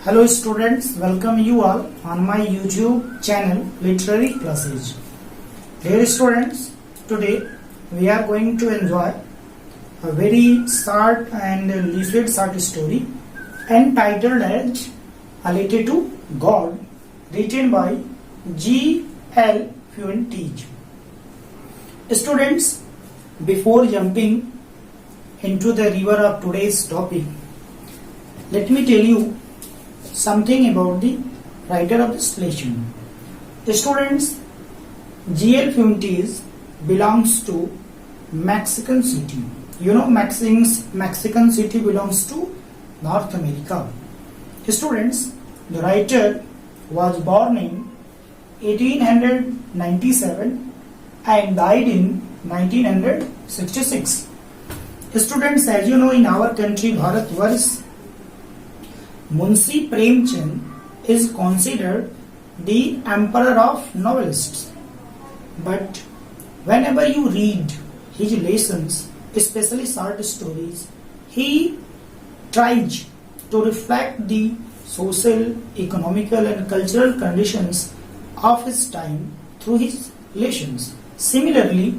Hello students, welcome you all on my YouTube channel Literary Classes. Dear students, today we are going to enjoy a very short and lucid short story entitled as A Letter to God, written by G.L. Fuentes. Students, before jumping into the river of today's topic, let me tell you something about the writer of this lesson. Students, G.L. Fuentes belongs to Mexican City. You know, Mexican City belongs to North America. Students, the writer was born in 1897 and died in 1966. Students, as you know, in our country, Bharatvarsh, Munshi Premchand is considered the emperor of novelists. But whenever you read his lessons, especially short stories, he tries to reflect the social, economical and cultural conditions of his time through his lessons. Similarly,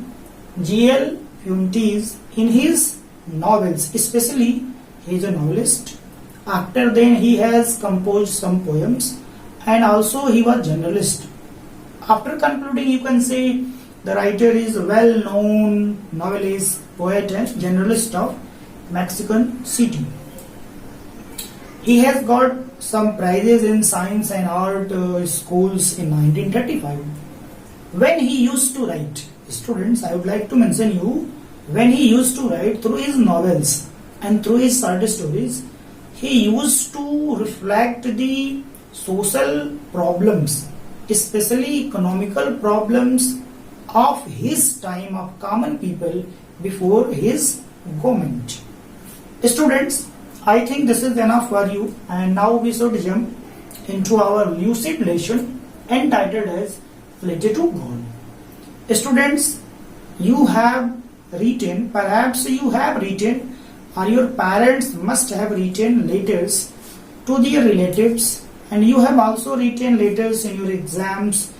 G.L. Fuentes in his novels, especially he is a novelist. After then he has composed some poems and also he was journalist. After concluding, you can say the writer is a well-known novelist, poet and journalist of Mexican City. He has got some prizes in science and art schools in 1935. When he used to write, students, I would like to mention you, when he used to write through his novels and through his short stories, he used to reflect the social problems, especially economical problems of his time, of common people before his government. Students, I think this is enough for you, and now we should jump into our lucid lesson entitled as Letter to God. Students, you have written, perhaps you have written, or your parents must have written letters to their relatives, and you have also written letters in your exams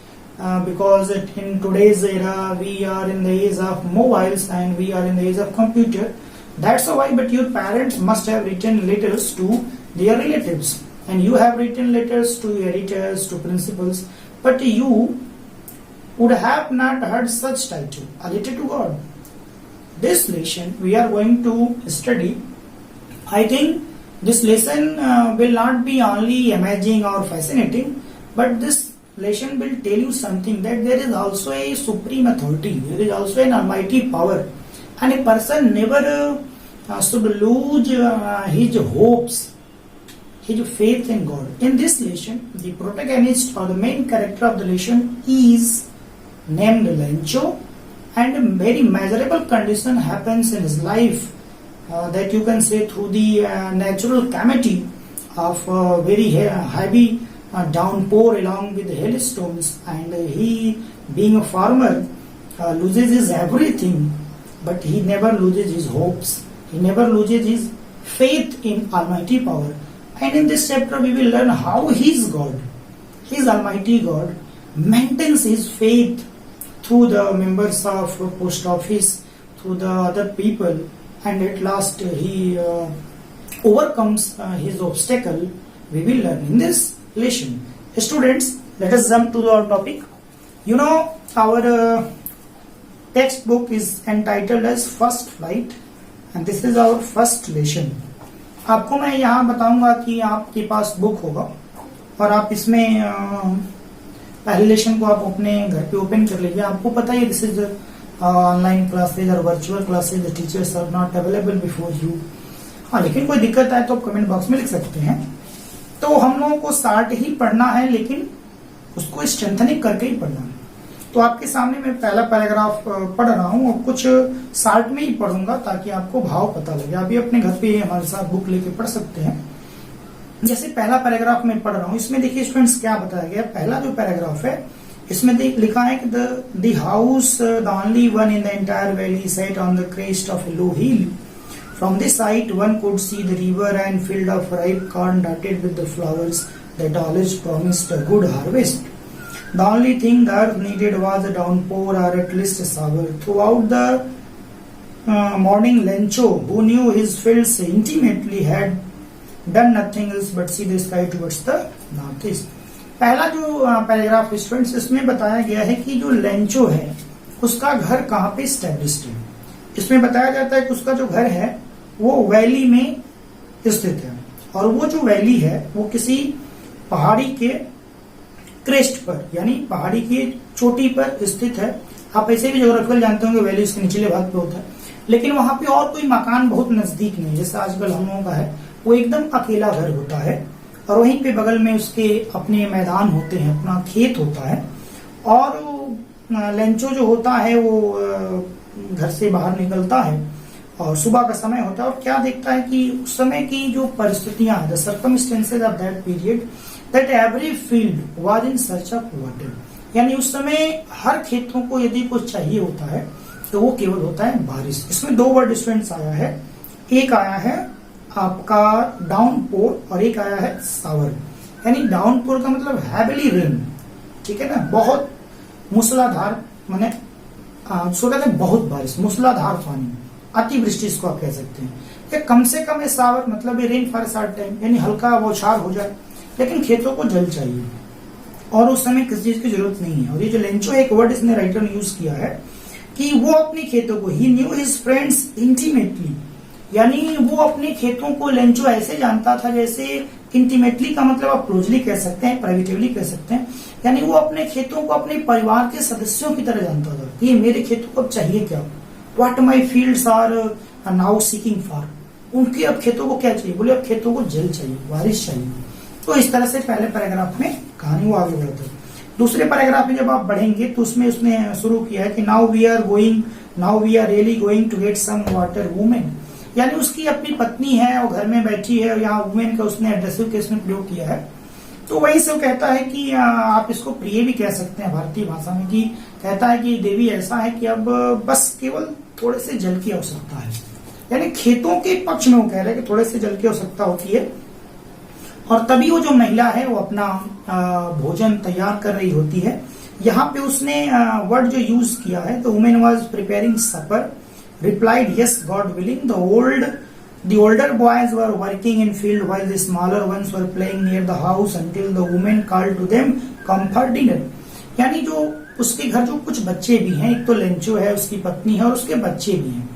because in today's era we are in the age of mobiles and we are in the age of computer. That's why, but your parents must have written letters to their relatives, and you have written letters to editors, to principals, but you would have not heard such title, A Letter to God. This lesson we are going to study. I think this lesson will not be only amazing or fascinating, but this lesson will tell you something, that there is also a supreme authority, there is also an almighty power, and a person never should lose his hopes, his faith in God. In this lesson, the protagonist or the main character of the lesson is named Lencho, and a very measurable condition happens in his life that you can say through the natural calamity of very heavy downpour along with hailstones, and he, being a farmer, loses his everything, but he never loses his hopes, he never loses his faith in Almighty power. And in this chapter we will learn how his God, his Almighty God, maintains his faith through the members of post office, through the other people, and at last he overcomes his obstacle. We will learn in this lesson. Students, let us jump to our topic. You know, our textbook is entitled as First Flight, and this is our first lesson. आपको मैं यहाँ बताऊंगा कि आपके पास book होगा और आप इसमें पहले लेसन को आप अपने घर पे ओपन कर लीजिए. आपको पता है दिस इज ऑनलाइन क्लासेज और virtual classes, the teachers are not available before you. हाँ, लेकिन कोई दिक्कत आए तो आप कमेंट बॉक्स में लिख सकते हैं. तो हम लोगों को स्टार्ट ही पढ़ना है, लेकिन उसको स्ट्रेंथनिंग करके ही पढ़ना है. तो आपके सामने मैं पहला पैराग्राफ पढ़ रहा हूँ और कुछ शार्ट में ही पढ़ूंगा ताकि आपको भाव पता लगे. आप भी अपने घर पे हमारे साथ बुक लेके पढ़ सकते हैं. जैसे पहला पैराग्राफ में पढ़ रहा हूँ, इसमें देखिए स्टूडेंट्स क्या बताया गया. पहला जो पैराग्राफ है इसमें लिखा है कि the house the only one in the entire valley set on the crest of A low hill From this sight, one could see the river and field of ripe corn dotted with the flowers that always promised a good harvest. The only thing the earth needed was a downpour or at least a shower. Throughout the morning, Lencho, who knew his fields intimately, had done nothing else but see the sky towards the northeast. पहला जो paragraph students इसमें बताया गया है कि जो Lencho है उसका घर कहाँ पे स्टैब्लिश्ड है। इसमें बताया जाता है कि उसका जो घर है वो वैली में स्थित है और वो जो वैली है वो किसी पहाड़ी के क्रेस्ट पर यानी पहाड़ी की चोटी पर स्थित है। आप ऐसे भी ज्योग्राफिकल जानते होंगे वैली उसके निचले भाग पे होता है, लेकिन वहां पे और कोई मकान बहुत नजदीक नहीं, जैसे आजकल हम लोगों का है, वो एकदम अकेला घर होता है और वहीं पे बगल में उसके अपने मैदान होते हैं, अपना खेत होता है। और लेंचो जो होता है वो घर से बाहर निकलता है और सुबह का समय होता है और क्या देखता है कि उस समय की जो परिस्थितियां, the circumstances of that period, that every field was in search of water, यानी उस समय हर खेतों को यदि कुछ चाहिए होता है तो वो केवल होता है बारिश। इसमें दो वर्ड स्टूडेंट्स आया है, एक आया है आपका डाउनपोर और एक आया है सावर। यानी डाउनपोर का मतलब हैविली रेन, ठीक है ना, बहुत मूसलाधार, माने उसको कहते हैं बहुत बारिश, मूसलाधार पानी, अतिवृष्टि इसको आप कह सकते हैं। या कम से कम सावर मतलब रेन फॉर शॉर्ट टाइम, यानी हल्का बौछार हो जाए, लेकिन खेतों को जल चाहिए और उस समय किसी चीज की जरूरत नहीं है। और ये जो लेंचो एक वर्ड इसने राइटर ने यूज किया है कि वो अपने खेतों को, ही न्यू हिज फ्रेंड्स इंटीमेटली, यानी वो अपने खेतों को लेंचो ऐसे जानता था जैसे इंटीमेटली का मतलब आप क्लोजली कह सकते हैं, प्राइवेटिवली कह सकते हैं, यानी वो अपने खेतों को अपने परिवार के सदस्यों की तरह जानता था कि ये मेरे खेतों को अब चाहिए क्या, what my fields are now seeking for, उनके अब खेतों को क्या चाहिए, बोले अब खेतों को जल चाहिए, बारिश चाहिए। तो इस तरह से पहले पैराग्राफ में कहानी वो आगे बढ़ती है। दूसरे पैराग्राफ में जब आप बढ़ेंगे तो उसमें उसने शुरू किया है कि now we are really going to get some water women, यानी उसकी अपनी पत्नी है, वो घर में बैठी है और यहाँ वुमेन का उसने एड्रेसिव केस में प्रयोग किया है। तो वही से वो कहता है कि आप इसको प्रिय भी कह सकते हैं भारतीय भाषा में, कि कहता है कि देवी ऐसा है कि अब बस केवल थोड़े से जल की आवश्यकता है, यानी खेतों के पक्ष में वो कह रहे हैं कि थोड़े से जल की आवश्यकता होती है। और तभी वो जो महिला है वो अपना भोजन तैयार कर रही होती है। यहाँ पे उसने वर्ड जो यूज किया है, the women was preparing supper, replied yes God willing. The older boys were working in field while the smaller ones were playing near the house until the woman called to them come for dinner. यानी जो उसके घर जो कुछ बच्चे भी हैं, एक तो लेंचो है, उसकी पत्नी है और उसके बच्चे भी हैं,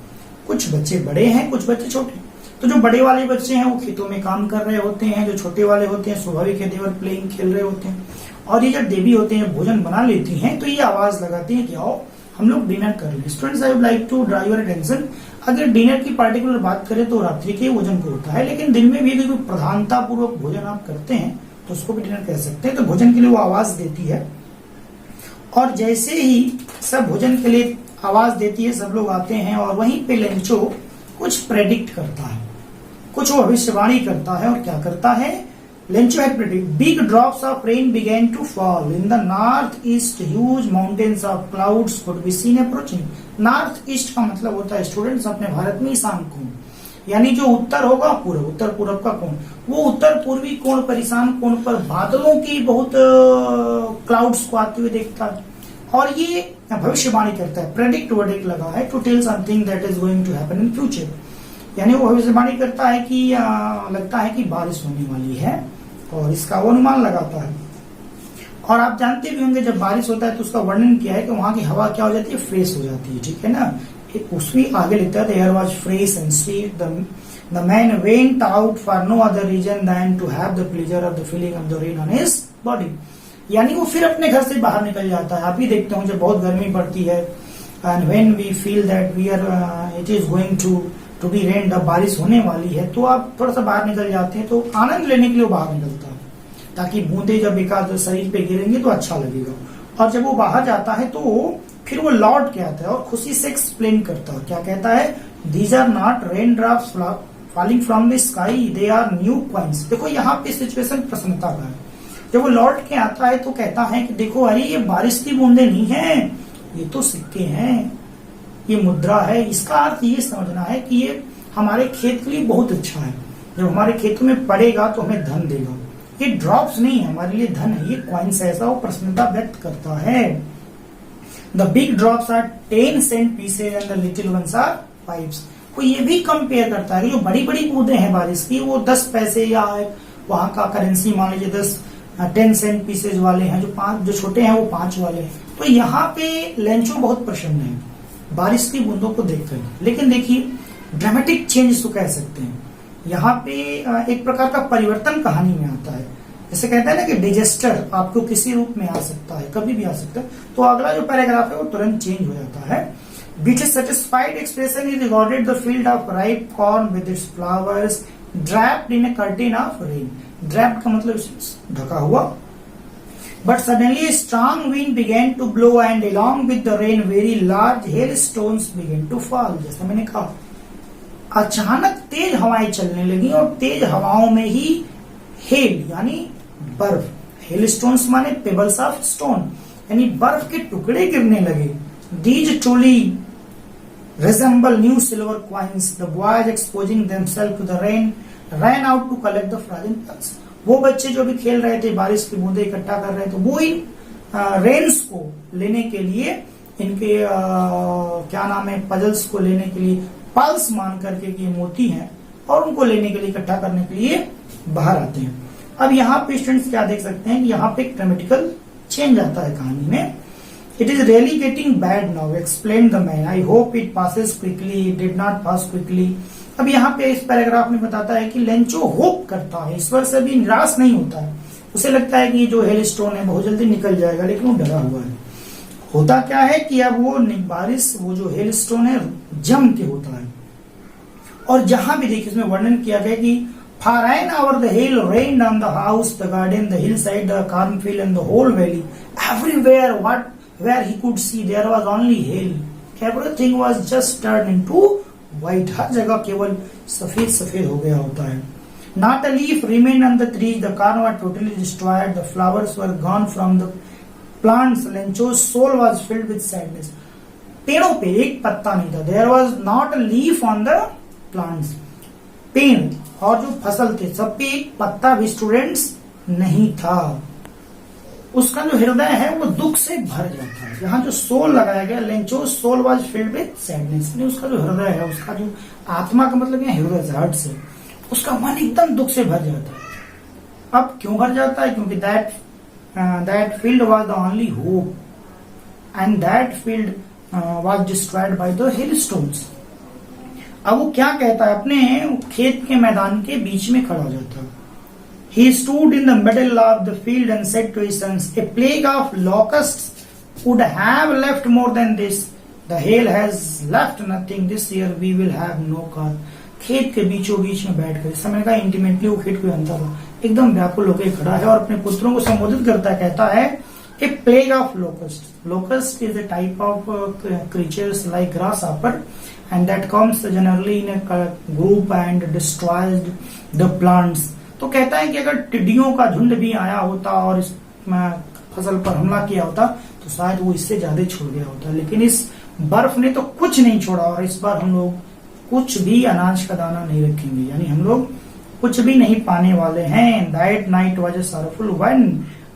कुछ बच्चे बड़े हैं, कुछ बच्चे छोटे। तो जो बड़े वाले बच्चे हैं वो खेतों में काम कर रहे होते हैं, जो छोटे वाले होते हैं स्वाभाविक है देवर प्लेइंग, खेल रहे होते हैं। और ये जब देवी होते हैं भोजन बना लेती हैं तो ये आवाज लगाती है कि आओ हम लोग डिनर कर लें। Students I would like to draw your attention, अगर डिनर की पार्टिकुलर बात करें तो रात्रि के भोजन को होता है, लेकिन दिन में भी अगर कोई प्रधानता पूर्वक भोजन आप करते हैं तो उसको भी डिनर कह सकते हैं। तो भोजन के लिए वो आवाज देती है और जैसे ही सब भोजन के लिए आवाज देती है सब लोग आते हैं और वहीं पे लेंचो कुछ प्रेडिक्ट करता है, कुछ वो भविष्यवाणी करता है। और क्या करता है, Lencho had predicted big drops of rain began to fall in the northeast. Huge mountains of clouds could be seen approaching. North east का मतलब होता है स्टूडेंट्स अपने भारत में ईशान कोण, यानी जो उत्तर होगा पूर्व, उत्तर पूर्व का कोण, वो उत्तर पूर्वी कोण पर, ईशान कोण पर बादलों की बहुत क्लाउड्स को आते हुए देखता है और ये भविष्यवाणी करता है। प्रेडिक्ट वर्ड एक लगा है, to tell something that is going to happen in future, यानी वो भविष्यवाणी करता है कि लगता है कि बारिश होने वाली है और इसका वो अनुमान लगाता है। और आप जानते भी होंगे जब बारिश होता है तो उसका वर्णन किया है कि वहां की हवा क्या हो जाती है, फ्रेश हो जाती है, ठीक है ना। उसमें आगे लिखता है, the air was fresh and sweet, the man went out for no other reason than to have the pleasure of the feeling of the rain on his body, यानी वो फिर अपने घर से बाहर निकल जाता है। आप भी देखते हो जब बहुत गर्मी पड़ती है and when we feel that we are it is going to be rain, अब बारिश होने वाली है तो आप थोड़ा सा बाहर निकल जाते हैं, तो आनंद लेने के लिए बाहर निकलता है ताकि बूंदे जब एक आध शरीर पे गिरेंगे तो अच्छा लगेगा। और जब वो बाहर जाता है तो फिर वो लौट के आता है और खुशी से एक्सप्लेन करता है, क्या कहता है, these are not rain drops falling from the sky, they are new coins. देखो यहाँ पे सिचुएशन प्रसन्नता का है। जब वो लौट के आता है तो कहता है कि देखो अरे ये बारिश की बूंदे नहीं है, ये तो सिक्के हैं, ये मुद्रा है। इसका अर्थ ये समझना है कि ये हमारे खेत के लिए बहुत अच्छा है, जब हमारे खेतों में पड़ेगा तो हमें धन देगा। ये ड्रॉप्स नहीं है, हमारे लिए धन है, ये कॉइन्स है, ऐसा वो प्रसन्नता व्यक्त करता है। The big drops are 10 cent pieces and the little ones are 5। वो ये भी कंपेयर करता है कि जो बड़ी बड़ी बूंदें हैं बारिश की वो 10 पैसे या वहां का करेंसी मान लीजिए 10 सेंट पीसेज वाले हैं, जो छोटे हैं वो 5 वाले हैं। तो यहाँ पे लेंचो बहुत प्रसन्न है बारिश की बूंदों को देखकर। लेकिन देखिए ड्रामेटिक चेंज इसको कह सकते हैं, यहाँ पे एक प्रकार का परिवर्तन कहानी में आता है। जैसे कहते हैं ना कि डिजेस्टर आपको किसी रूप में आ सकता है, कभी भी आ सकता है। तो अगला जो पैराग्राफ है वो तुरंत चेंज हो जाता है। With a satisfied expression he regarded the field of ripe corn with its flowers draped in a curtain of rain. Draped का मतलब ढका हुआ। But suddenly a strong wind began to blow and along with the rain very large hailstones began to fall. जैसा मैंने कहा अचानक तेज हवाएं चलने लगी और तेज हवाओं में ही हेल यानी बर्फ, हेलस्टोन्स माने पेबल्स ऑफ स्टोन यानी बर्फ के टुकड़े गिरने लगे। These truly resemble new silver coins. The boys exposing themselves to the rain ran out to collect the fragile pearls. वो बच्चे जो भी खेल रहे थे बारिश की बूंदे इकट्ठा कर रहे थे, वो इन रेन्स को लेने के लिए इनके क्या नाम है पजल्स को लेने के लिए पल्स मान करके ये मोती हैं और उनको लेने के लिए इकट्ठा करने के लिए बाहर आते हैं। अब यहाँ पे स्टूडेंट्स क्या देख सकते हैं कि यहाँ पे एक ड्रामेटिकल चेंज आता है कहानी में। It is really getting bad now, explained the man. I hope it passes quickly. It did not pass quickly. अब यहाँ पे इस पैराग्राफ में बताता है कि लेंचो होप करता है, ईश्वर से भी निराश नहीं होता है। उसे लगता है कि ये जो हेल स्टोन है बहुत जल्दी निकल जाएगा, लेकिन वो डरा हुआ है। होता क्या है कि अब वो बारिश, वो जो हेल स्टोन है जम के होता है। और जहां भी देखिए इसमें वर्णन किया गया कि for an hour the hail rained on the house, the garden, the hillside, the cornfield and the whole valley. Everywhere where he could see there was only hail. Everything was just turned into white. हर जगह केवल सफेद सफेद हो गया होता है। Not a leaf remained on the trees. The corn was totally destroyed. The flowers were gone from the plants. Lencho's soul was filled with sadness. पेड़ों पे एक पत्ता नहीं था। There was not a leaf on the plants. पेड़ और जो फसल थे सब पे एक पत्ता भी स्टूडेंट्स नहीं था। उसका जो हृदय है वो दुख से भर जाता है। यहाँ जो सोल लगाया गया, Lencho soul was filled with sadness, उसका जो हृदय है, उसका जो आत्मा का मतलब यहाँ हृदय से, हार्ट से, उसका मन एकदम दुख से भर जाता है। अब क्यों भर जाता है? क्योंकि that field was the only hope and that field was destroyed by the hailstones. अब वो क्या कहता है, अपने खेत के मैदान के बीच में खड़ा हो जाता है। He stood in the middle of the field and said to his sons, a plague of locusts would have left more than this. The hail has left nothing. This year we will have no car. खेत के बीचों बीच में बैठ कर, समय का intimately वो खेत को जानता था, एकदम व्याकुल होकर खड़ा है और अपने पुत्रों को संबोधित करता है। कहता है a plague of locusts. Locust is a type of creatures like grasshopper and that comes generally in a group and destroys the plants. तो कहता है कि अगर टिड्डियों का झुंड भी आया होता और इस फसल पर हमला किया होता तो शायद वो इससे ज्यादा छोड़ गया होता, लेकिन इस बर्फ ने तो कुछ नहीं छोड़ा और इस बार हम लोग कुछ भी अनाज का दाना नहीं रखेंगे, यानी हम लोग कुछ भी नहीं पाने वाले हैं। That night was a sorrowful one.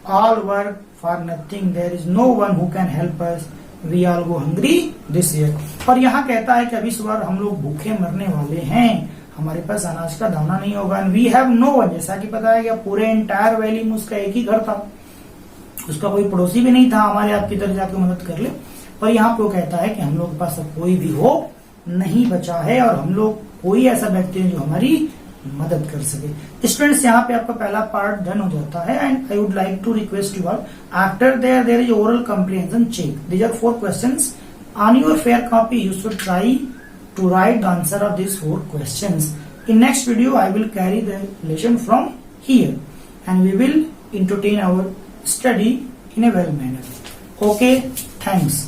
All work for nothing. There is no one who can help us. We all go hungry this year. और यहाँ कहता है कि अभी इस बार हम लोग भूखे मरने वाले हैं, हमारे पास अनाज का दाना नहीं होगा। वी हैव नो वन, जैसा कि पता है कि पूरे एंटायर वैली में उसका एक ही घर था, उसका कोई पड़ोसी भी नहीं था हमारे आपकी तरफ जाकर मदद कर ले। और यहाँ पे वो कहता है कि हम लोग के पास अब कोई भी होप नहीं बचा है और हम लोग कोई ऐसा व्यक्ति है जो हमारी मदद कर सके। स्टूडेंट्स यहाँ पे आपका पहला पार्ट डन हो जाता है and I would like to request you all, after there is oral comprehension check. These are 4 questions on your fair copy. You should try to write the answer of these 4 questions. In next video, I will carry the lesson from here and we will entertain our study in a well manner. Okay, thanks.